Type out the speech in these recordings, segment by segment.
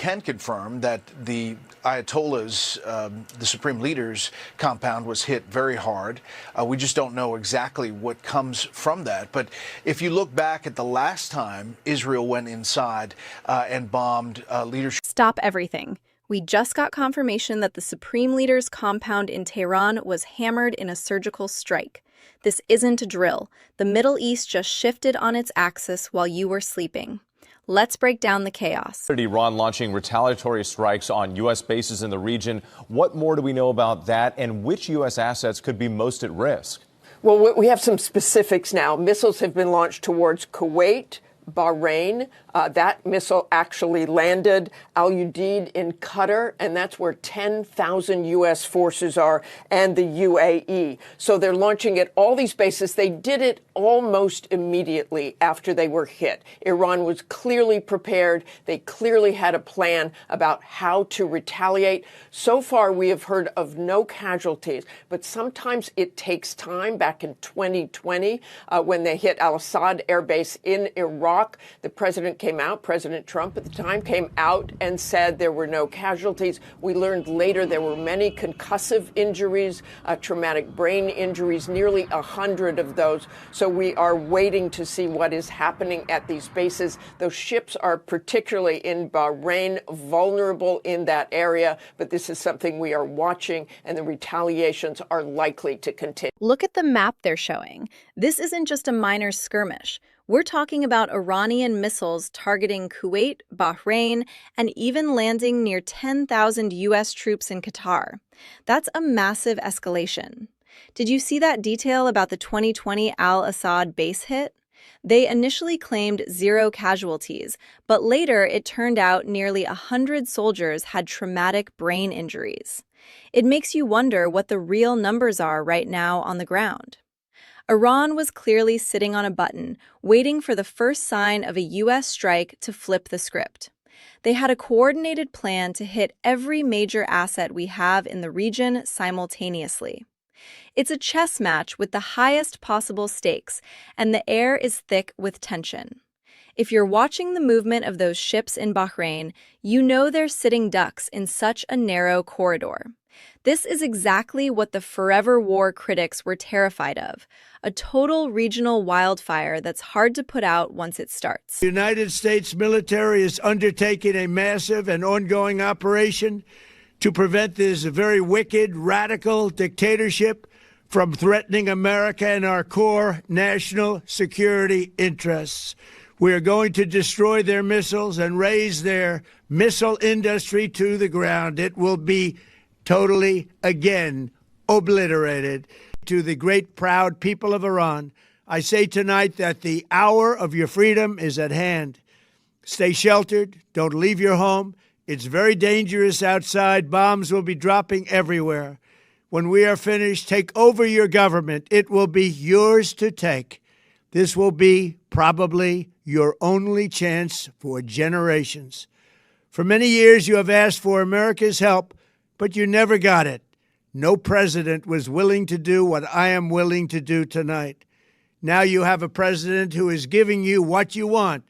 can confirm that the Ayatollah's, the supreme leader's compound was hit very hard. We just don't know exactly what comes from that. But if you look back at the last time Israel went inside and bombed leadership. Stop everything. We just got confirmation that the supreme leader's compound in Tehran was hammered in a surgical strike. This isn't a drill. The Middle East just shifted on its axis while you were sleeping. Let's break down the chaos. Iran launching retaliatory strikes on U.S. bases in the region. What more do we know about that, and which U.S. assets could be most at risk? Well, we have some specifics now. Missiles have been launched towards Kuwait, Bahrain. That missile actually landed Al Udeid in Qatar, and that's where 10,000 U.S. forces are, and the UAE. So they're launching at all these bases. They did it almost immediately after they were hit. Iran was clearly prepared. They clearly had a plan about how to retaliate. So far, we have heard of no casualties, but sometimes it takes time. Back in 2020, when they hit al-Assad air base in Iraq, the president President Trump at the time came out and said there were no casualties. We learned later there were many concussive injuries, traumatic brain injuries, nearly 100 of those. So we are waiting to see what is happening at these bases. Those ships are particularly in Bahrain, vulnerable in that area, but this is something we are watching, and the retaliations are likely to continue. Look at the map they're showing. This isn't just a minor skirmish. We're talking about Iranian missiles targeting Kuwait, Bahrain, and even landing near 10,000 U.S. troops in Qatar. That's a massive escalation. Did you see that detail about the 2020 al-Assad base hit? They initially claimed 0 casualties, but later it turned out nearly 100 soldiers had traumatic brain injuries. It makes you wonder what the real numbers are right now on the ground. Iran was clearly sitting on a button, waiting for the first sign of a U.S. strike to flip the script. They had a coordinated plan to hit every major asset we have in the region simultaneously. It's a chess match with the highest possible stakes, and the air is thick with tension. If you're watching the movement of those ships in Bahrain, you know they're sitting ducks in such a narrow corridor. This is exactly what the forever war critics were terrified of, a total regional wildfire that's hard to put out once it starts. The United States military is undertaking a massive and ongoing operation to prevent this very wicked, radical dictatorship from threatening America and our core national security interests. We are going to destroy their missiles and raise their missile industry to the ground. It will be totally, again, obliterated. To the great, proud people of Iran, I say tonight that the hour of your freedom is at hand. Stay sheltered. Don't leave your home. It's very dangerous outside. Bombs will be dropping everywhere. When we are finished, take over your government. It will be yours to take. This will be probably your only chance for generations. For many years, you have asked for America's help, but you never got it. No president was willing to do what I am willing to do tonight. Now you have a president who is giving you what you want.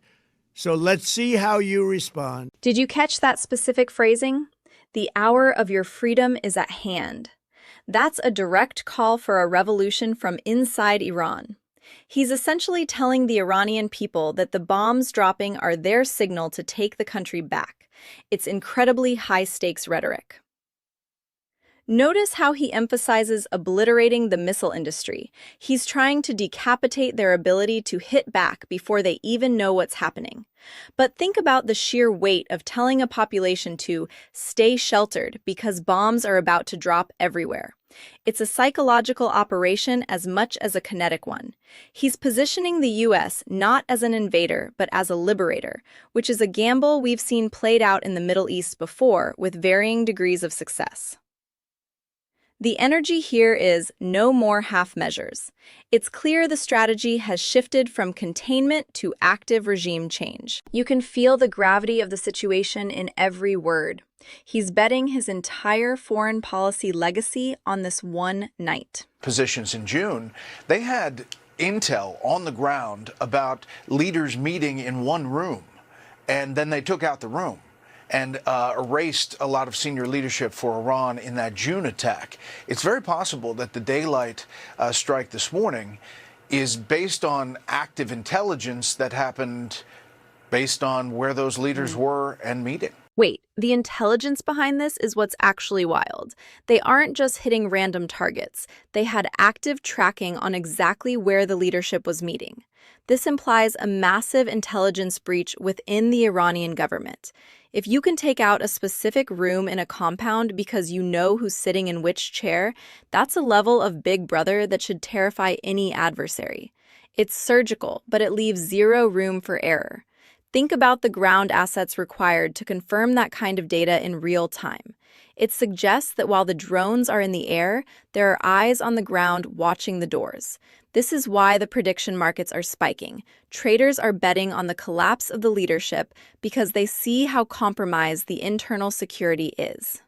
So let's see how you respond. Did you catch that specific phrasing? The hour of your freedom is at hand. That's a direct call for a revolution from inside Iran. He's essentially telling the Iranian people that the bombs dropping are their signal to take the country back. It's incredibly high-stakes rhetoric. Notice how he emphasizes obliterating the missile industry. He's trying to decapitate their ability to hit back before they even know what's happening. But think about the sheer weight of telling a population to stay sheltered because bombs are about to drop everywhere. It's a psychological operation as much as a kinetic one. He's positioning the U.S. not as an invader, but as a liberator, which is a gamble we've seen played out in the Middle East before with varying degrees of success. The energy here is no more half measures. It's clear the strategy has shifted from containment to active regime change. You can feel the gravity of the situation in every word. He's betting his entire foreign policy legacy on this one night. Positions in June, they had intel on the ground about leaders meeting in one room, and then they took out the room. and erased a lot of senior leadership for Iran in that June attack. It's very possible that the daylight strike this morning is based on active intelligence that happened based on where those leaders were and meeting. Wait, the intelligence behind this is what's actually wild. They aren't just hitting random targets. They had active tracking on exactly where the leadership was meeting. This implies a massive intelligence breach within the Iranian government. If you can take out a specific room in a compound because you know who's sitting in which chair, that's a level of Big Brother that should terrify any adversary. It's surgical, but it leaves zero room for error. Think about the ground assets required to confirm that kind of data in real time. It suggests that while the drones are in the air, there are eyes on the ground watching the doors. This is why the prediction markets are spiking. Traders are betting on the collapse of the leadership because they see how compromised the internal security is.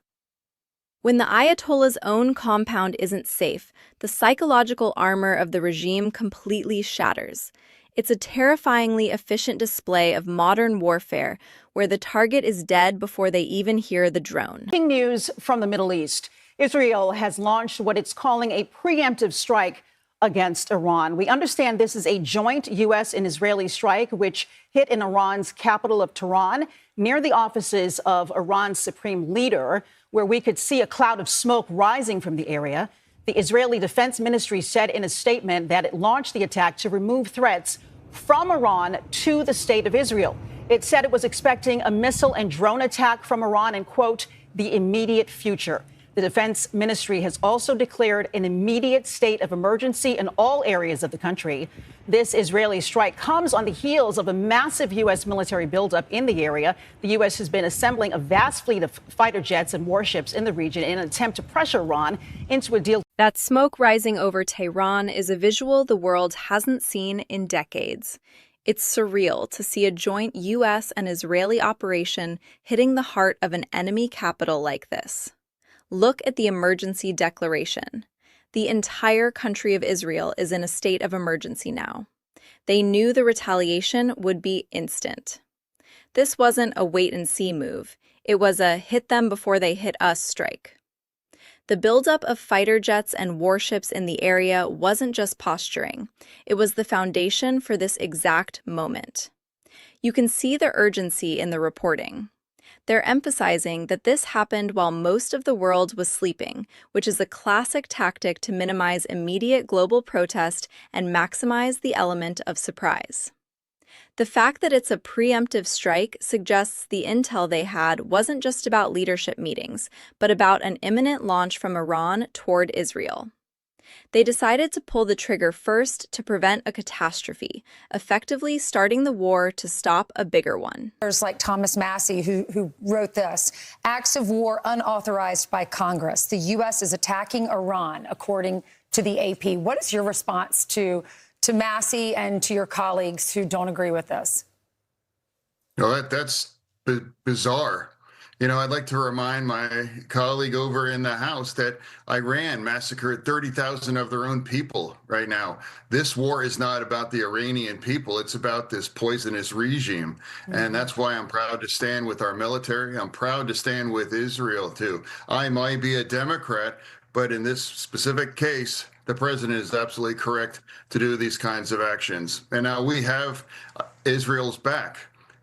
When the Ayatollah's own compound isn't safe, the psychological armor of the regime completely shatters. It's a terrifyingly efficient display of modern warfare where the target is dead before they even hear the drone. Breaking news from the Middle East. Israel has launched what it's calling a preemptive strike against Iran. We understand this is a joint U.S. and Israeli strike which hit in Iran's capital of Tehran, near the offices of Iran's supreme leader, where we could see a cloud of smoke rising from the area. The Israeli Defense Ministry said in a statement that it launched the attack to remove threats from Iran to the state of Israel. It said it was expecting a missile and drone attack from Iran in, quote, the immediate future. The Defense Ministry has also declared an immediate state of emergency in all areas of the country. This Israeli strike comes on the heels of a massive U.S. military buildup in the area. The U.S. has been assembling a vast fleet of fighter jets and warships in the region in an attempt to pressure Iran into a deal. That smoke rising over Tehran is a visual the world hasn't seen in decades. It's surreal to see a joint U.S. and Israeli operation hitting the heart of an enemy capital like this. Look at the emergency declaration. The entire country of Israel is in a state of emergency now. They knew the retaliation would be instant. This wasn't a wait-and-see move. It was a hit-them-before-they-hit-us strike. The buildup of fighter jets and warships in the area wasn't just posturing. It was the foundation for this exact moment. You can see the urgency in the reporting. They're emphasizing that this happened while most of the world was sleeping, which is a classic tactic to minimize immediate global protest and maximize the element of surprise. The fact that it's a preemptive strike suggests the intel they had wasn't just about leadership meetings, but about an imminent launch from Iran toward Israel. They decided to pull the trigger first to prevent a catastrophe, effectively starting the war to stop a bigger one. Like Thomas Massey, who wrote this, acts of war unauthorized by Congress. The U.S. is attacking Iran, according to the AP. What is your response to Massey and to your colleagues who don't agree with this? That's bizarre. I'd like to remind my colleague over in the House that Iran massacred 30,000 of their own people right now. This war is not about the Iranian people. It's about this poisonous regime. And that's why I'm proud to stand with our military. I'm proud to stand with Israel, too. I might be a Democrat, but in this specific case, the president is absolutely correct to do these kinds of actions. And now we have Israel's back.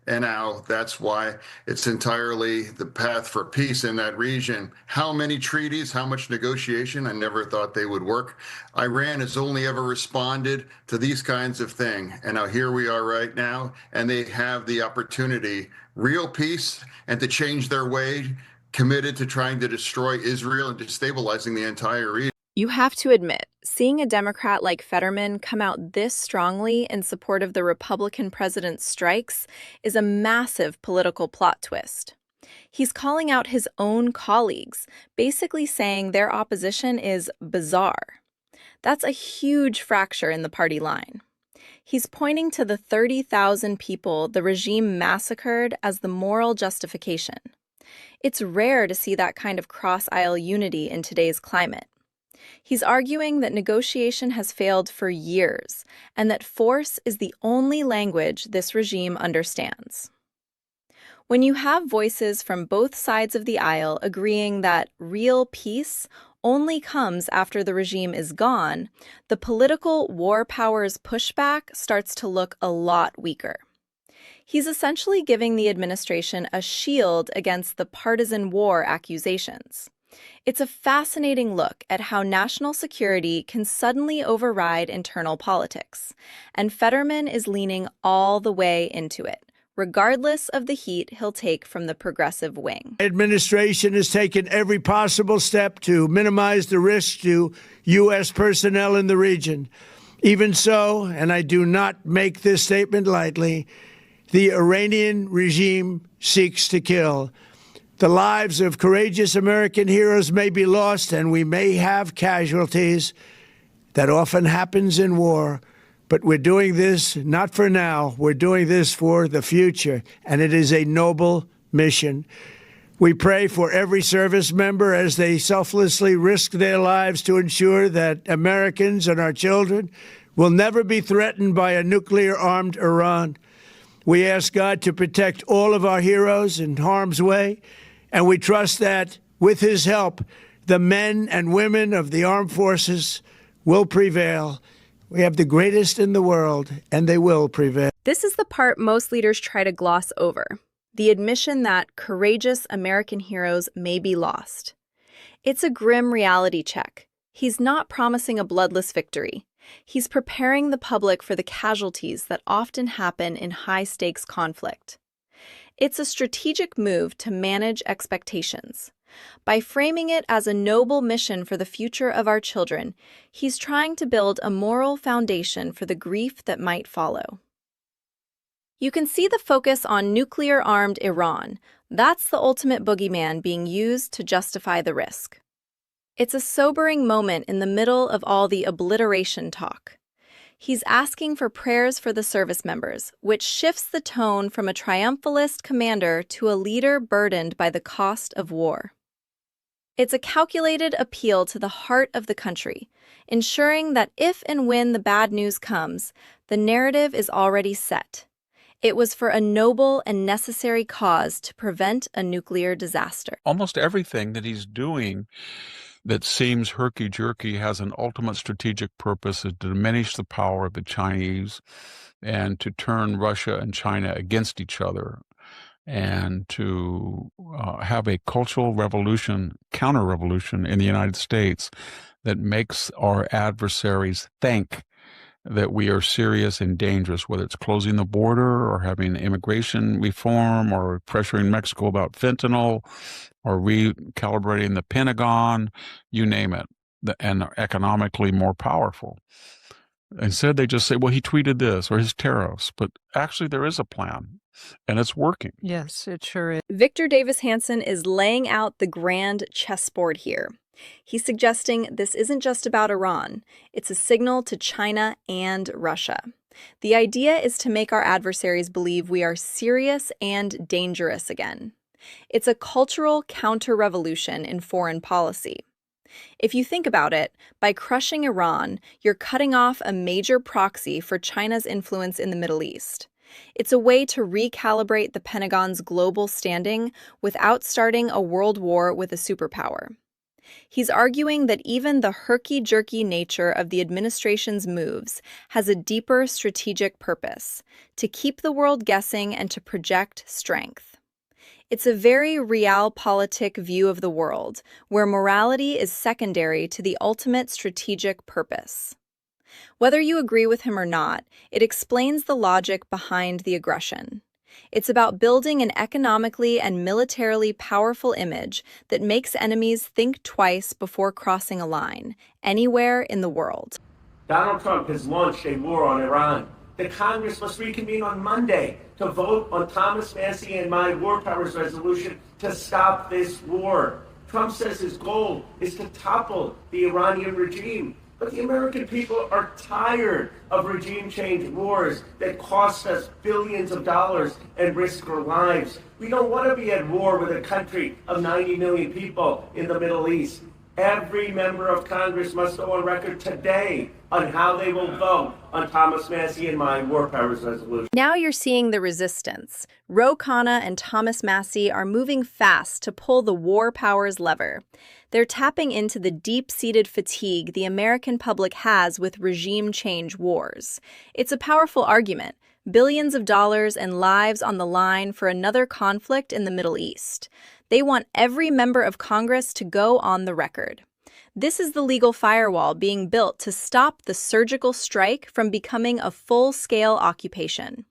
And now that's why it's entirely the path for peace in that region. How many treaties, how much negotiation? I never thought they would work. Iran has only ever responded to these kinds of things. And now here we are right now, and they have the opportunity, real peace, and to change their way, committed to trying to destroy Israel and destabilizing the entire region. You have to admit, seeing a Democrat like Fetterman come out this strongly in support of the Republican president's strikes is a massive political plot twist. He's calling out his own colleagues, basically saying their opposition is bizarre. That's a huge fracture in the party line. He's pointing to the 30,000 people the regime massacred as the moral justification. It's rare to see that kind of cross-aisle unity in today's climate. He's arguing that negotiation has failed for years and that force is the only language this regime understands. When you have voices from both sides of the aisle agreeing that real peace only comes after the regime is gone, the political war powers pushback starts to look a lot weaker. He's essentially giving the administration a shield against the partisan war accusations. It's a fascinating look at how national security can suddenly override internal politics, and Fetterman is leaning all the way into it, regardless of the heat he'll take from the progressive wing. The administration has taken every possible step to minimize the risk to U.S. personnel in the region. Even so, and I do not make this statement lightly, the Iranian regime seeks to kill. The lives of courageous American heroes may be lost, and we may have casualties. That often happens in war. But we're doing this not for now. We're doing this for the future, and it is a noble mission. We pray for every service member as they selflessly risk their lives to ensure that Americans and our children will never be threatened by a nuclear-armed Iran. We ask God to protect all of our heroes in harm's way, and we trust that, with his help, the men and women of the armed forces will prevail. We have the greatest in the world, and they will prevail. This is the part most leaders try to gloss over, the admission that courageous American heroes may be lost. It's a grim reality check. He's not promising a bloodless victory. He's preparing the public for the casualties that often happen in high-stakes conflict. It's a strategic move to manage expectations. By framing it as a noble mission for the future of our children, he's trying to build a moral foundation for the grief that might follow. You can see the focus on nuclear-armed Iran. That's the ultimate boogeyman being used to justify the risk. It's a sobering moment in the middle of all the obliteration talk. He's asking for prayers for the service members, which shifts the tone from a triumphalist commander to a leader burdened by the cost of war. It's a calculated appeal to the heart of the country, ensuring that if and when the bad news comes, the narrative is already set. It was for a noble and necessary cause to prevent a nuclear disaster. Almost everything that he's doing that seems herky-jerky has an ultimate strategic purpose to diminish the power of the Chinese and to turn Russia and China against each other and to have a cultural revolution, counter-revolution in the United States that makes our adversaries think that we are serious and dangerous, whether it's closing the border or having immigration reform or pressuring Mexico about fentanyl or recalibrating the Pentagon, you name it, and economically more powerful. Instead, they just say, well, he tweeted this or his tariffs, but actually there is a plan and it's working. Yes, it sure is. Victor Davis Hanson is laying out the grand chessboard here. He's suggesting this isn't just about Iran. It's a signal to China and Russia. The idea is to make our adversaries believe we are serious and dangerous again. It's a cultural counter-revolution in foreign policy. If you think about it, by crushing Iran, you're cutting off a major proxy for China's influence in the Middle East. It's a way to recalibrate the Pentagon's global standing without starting a world war with a superpower. He's arguing that even the herky-jerky nature of the administration's moves has a deeper strategic purpose, to keep the world guessing and to project strength. It's a very realpolitik view of the world, where morality is secondary to the ultimate strategic purpose. Whether you agree with him or not, it explains the logic behind the aggression. It's about building an economically and militarily powerful image that makes enemies think twice before crossing a line, anywhere in the world. Donald Trump has launched a war on Iran. The Congress must reconvene on Monday to vote on Thomas Massie and my war powers resolution to stop this war. Trump says his goal is to topple the Iranian regime. But the American people are tired of regime change wars that cost us billions of dollars and risk our lives. We don't want to be at war with a country of 90 million people in the Middle East. Every member of Congress must go on record today on how they will vote on Thomas Massie and my war powers resolution. Now you're seeing the resistance. Ro Khanna and Thomas Massie are moving fast to pull the war powers lever. They're tapping into the deep-seated fatigue the American public has with regime change wars. It's a powerful argument. Billions of dollars and lives on the line for another conflict in the Middle East. They want every member of Congress to go on the record. This is the legal firewall being built to stop the surgical strike from becoming a full-scale occupation.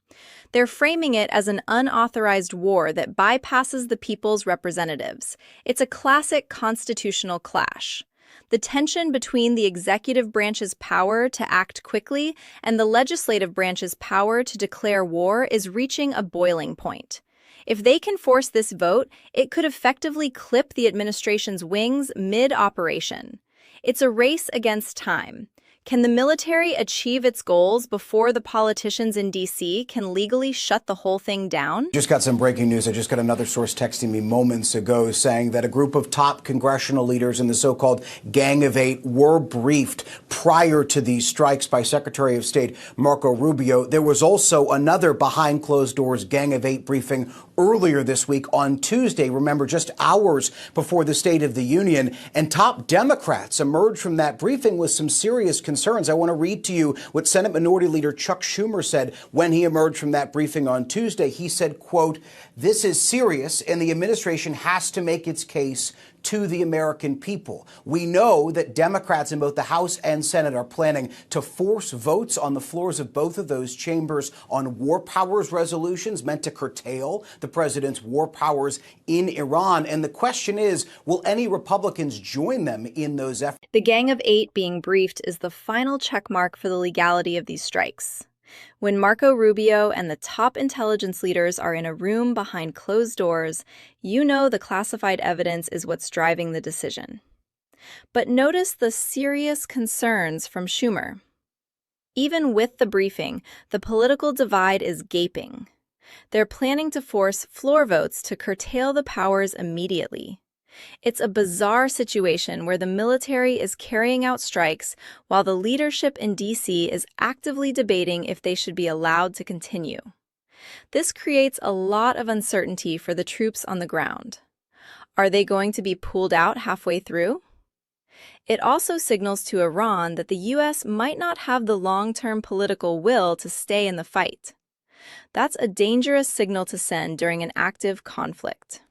They're framing it as an unauthorized war that bypasses the people's representatives. It's a classic constitutional clash. The tension between the executive branch's power to act quickly and the legislative branch's power to declare war is reaching a boiling point. If they can force this vote, it could effectively clip the administration's wings mid-operation. It's a race against time. Can the military achieve its goals before the politicians in D.C. can legally shut the whole thing down? Just got some breaking news. I just got another source texting me moments ago saying that a group of top congressional leaders in the so-called Gang of Eight were briefed prior to these strikes by Secretary of State Marco Rubio. There was also another behind closed doors Gang of Eight briefing earlier this week on Tuesday, remember, just hours before the State of the Union, and top Democrats emerged from that briefing with some serious concerns. I want to read to you what Senate Minority Leader Chuck Schumer said when he emerged from that briefing on Tuesday. He said, quote, "This is serious and the administration has to make its case to the American people. We know that Democrats in both the House and Senate are planning to force votes on the floors of both of those chambers on war powers resolutions meant to curtail the president's war powers in Iran. And the question is, will any Republicans join them in those efforts?" The Gang of Eight being briefed is the final checkmark for the legality of these strikes. When Marco Rubio and the top intelligence leaders are in a room behind closed doors, you know the classified evidence is what's driving the decision. But notice the serious concerns from Schumer. Even with the briefing, the political divide is gaping. They're planning to force floor votes to curtail the powers immediately. It's a bizarre situation where the military is carrying out strikes while the leadership in D.C. is actively debating if they should be allowed to continue. This creates a lot of uncertainty for the troops on the ground. Are they going to be pulled out halfway through? It also signals to Iran that the U.S. might not have the long-term political will to stay in the fight. That's a dangerous signal to send during an active conflict.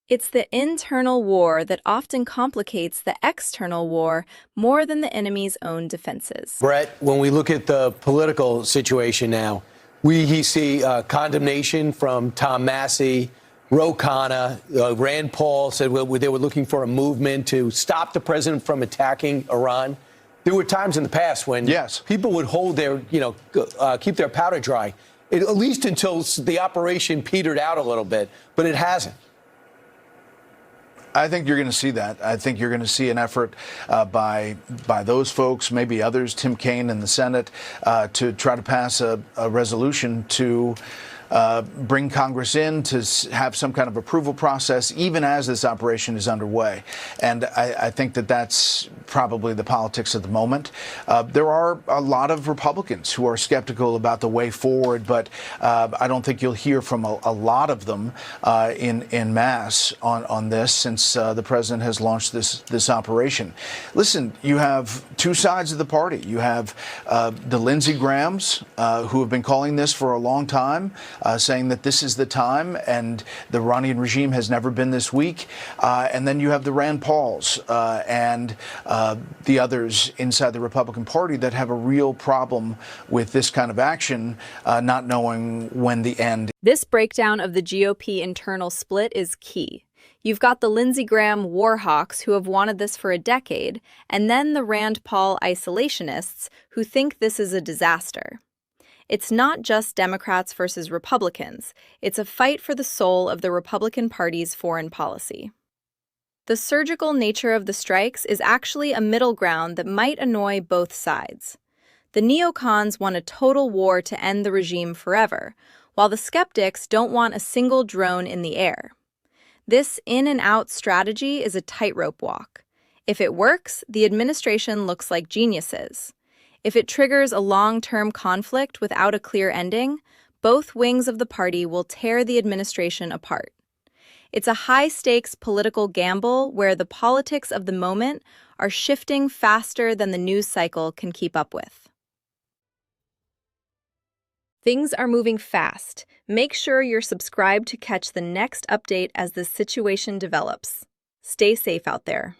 It's the internal war that often complicates the external war more than the enemy's own defenses. Brett, when we look at the political situation now, we see condemnation from Tom Massie, Ro Khanna, Rand Paul said they were looking for a movement to stop the president from attacking Iran. There were times in the past when people would hold their, keep their powder dry, at least until the operation petered out a little bit, but it hasn't. I think you're going to see that. I think you're going to see an effort by those folks, maybe others, Tim Kaine in the Senate, to try to pass a resolution to bring Congress in to have some kind of approval process, even as this operation is underway. And I think that that's probably the politics of the moment. There are a lot of Republicans who are skeptical about the way forward, but I don't think you'll hear from a lot of them in mass on this since the president has launched this operation. Listen, you have two sides of the party. You have the Lindsey Grahams, who have been calling this for a long time, saying that this is the time and the Iranian regime has never been this weak. And then you have the Rand Pauls and the others inside the Republican Party that have a real problem with this kind of action, not knowing when the end. This breakdown of the GOP internal split is key. You've got the Lindsey Graham warhawks who have wanted this for a decade, and then the Rand Paul isolationists who think this is a disaster. It's not just Democrats versus Republicans. It's a fight for the soul of the Republican Party's foreign policy. The surgical nature of the strikes is actually a middle ground that might annoy both sides. The neocons want a total war to end the regime forever, while the skeptics don't want a single drone in the air. This in-and-out strategy is a tightrope walk. If it works, the administration looks like geniuses. If it triggers a long-term conflict without a clear ending, both wings of the party will tear the administration apart. It's a high-stakes political gamble where the politics of the moment are shifting faster than the news cycle can keep up with. Things are moving fast. Make sure you're subscribed to catch the next update as the situation develops. Stay safe out there.